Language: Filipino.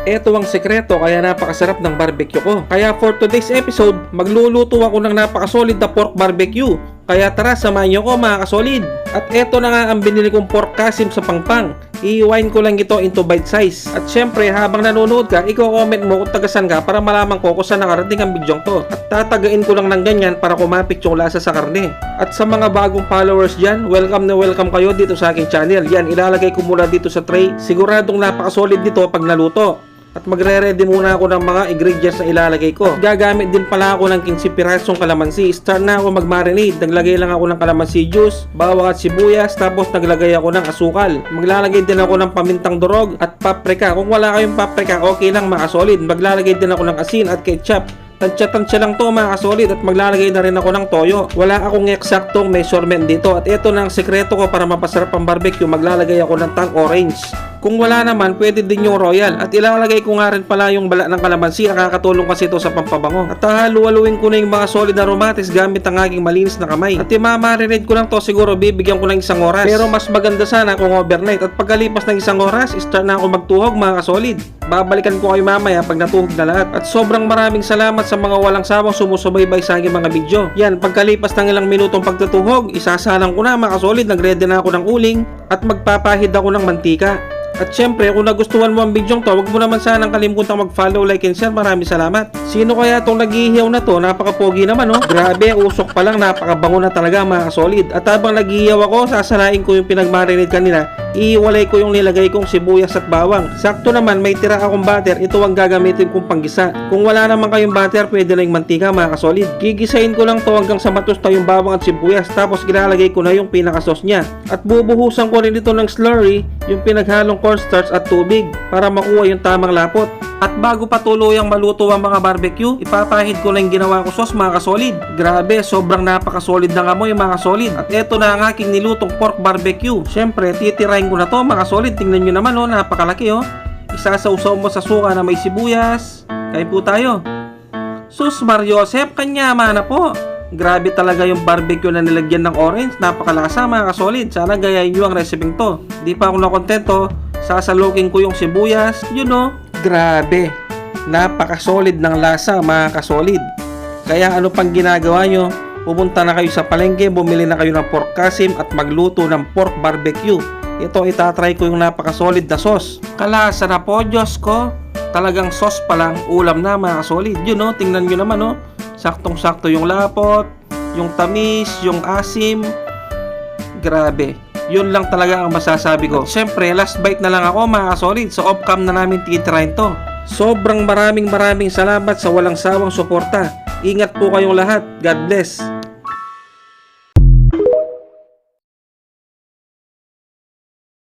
Ito ang sekreto kaya napakasarap ng barbecue ko. Kaya for today's episode, magluluto ako ng napakasolid na pork barbecue. Kaya tara, samahan niyo ko mga kasolid. At eto na nga ang binili kong pork kasim sa Pangpang. Iiwain ko lang ito into bite size. At syempre, habang nanonood ka, i-comment mo kung tagasan ka para malaman ko kung saan nakarating ang bidyong to. At tatagain ko lang ng ganyan para kumapit yung lasa sa karne. At sa mga bagong followers dyan, welcome na welcome kayo dito sa aking channel. Yan, ilalagay ko muna dito sa tray. Siguradong napakasolid nito pag naluto. At magre-ready muna ako ng mga ingredients na ilalagay ko. At gagamit din pala ako ng 15 pirasong kalamansi. Start na ako mag-marinate. Naglagay lang ako ng kalamansi juice, bawang at sibuyas, tapos naglagay ako ng asukal. Maglalagay din ako ng pamintang durog at paprika. Kung wala kayong paprika, okay lang mga solid. Maglalagay din ako ng asin at ketchup. Tansya-tansya lang to mga kasolid at maglalagay na rin ako ng toyo. Wala akong eksaktong measurement dito at ito na ang sekreto ko para mapasarap ang barbecue. Maglalagay ako ng tang orange. Kung wala naman, pwede din yung royal. At ilalagay ko nga rin pala yung bala ng kalamansi. Nakakatulong kasi ito sa pampabango. At haluhaluin ko na yung mga solid na aromatis gamit ang aking malinis na kamay. At imamarinate ko lang to, siguro bibigyan ko ng isang oras. Pero mas maganda sana kung overnight. At pagkalipas ng isang oras, start na ako magtuhog mga kasolid. Babalikan ko kayo mamaya pag natuhog na lahat. At sobrang maraming salamat sa mga walang sawang sumusubaybay sa aking mga video. Yan, pagkalipas ng ilang minutong pagtutuhog, isasalang ko na mga kasolid. Nagready na ako ng uling at magpapahid ako ng mantika. At syempre, kung nagustuhan mo ang video to, huwag mo naman sanang kalimutang mag-follow, like, and share. Maraming salamat. Sino kaya itong naghihiyaw na to? Napaka-pogi naman, oh. Grabe, usok pa lang. Napakabango na talaga, mga kasolid. At habang naghihiyaw ako, sasalain ko yung pinag-marinate kanina. Iiwalay ko yung nilagay kong sibuyas at bawang. Sakto naman, may tira akong butter. Ito ang gagamitin kong panggisa. Kung wala naman kayong butter, pwede na yung mantika, mga kasolid. Gigisahin ko lang to hanggang sa matusta yung bawang at sibuyas. Tapos ilalagay ko na yung pinaka-sauce niya. At bubuhusan ko rin ito ng slurry, yung pinaghalong cornstarch at tubig para makuha yung tamang lapot. At bago pa tuluyang maluto ang mga barbecue, ipapahid ko na yung ginawa ko sauce mga kasolid. Grabe, sobrang napakasolid ng amoy mga kasolid. At eto na ang aking nilutong pork barbecue. Syempre, titirahin ko na to mga kasolid. Tingnan nyo naman, oh, napakalaki, oh. Isasawsaw mo sa suka na may sibuyas. Kain po tayo. Sus Mariosep, kanyama na po. Grabe talaga yung barbecue na nilagyan ng orange. Napakalasa mga kasolid. Sana gayahin nyo ang reseping to. Di pa ako nakontento. Sasalukin ko yung sibuyas. You know, grabe. Napakasolid ng lasa mga kasolid. Kaya ano pang ginagawa nyo? Pupunta na kayo sa palengke, bumili na kayo ng pork kasim at magluto ng pork barbecue. Ito itatry ko yung napakasolid na sauce. Kalasa na po, Diyos ko. Talagang sauce pa lang, ulam na mga kasolid. You know, tingnan nyo naman, oh. Saktong-sakto yung lapot, yung tamis, yung asim. Grabe. Yun lang talaga ang masasabi ko. Siyempre, last bite na lang ako mga kasolid. So off-cam na namin titirahin to. Sobrang maraming salamat sa walang sawang suporta. Ingat po kayong lahat. God bless.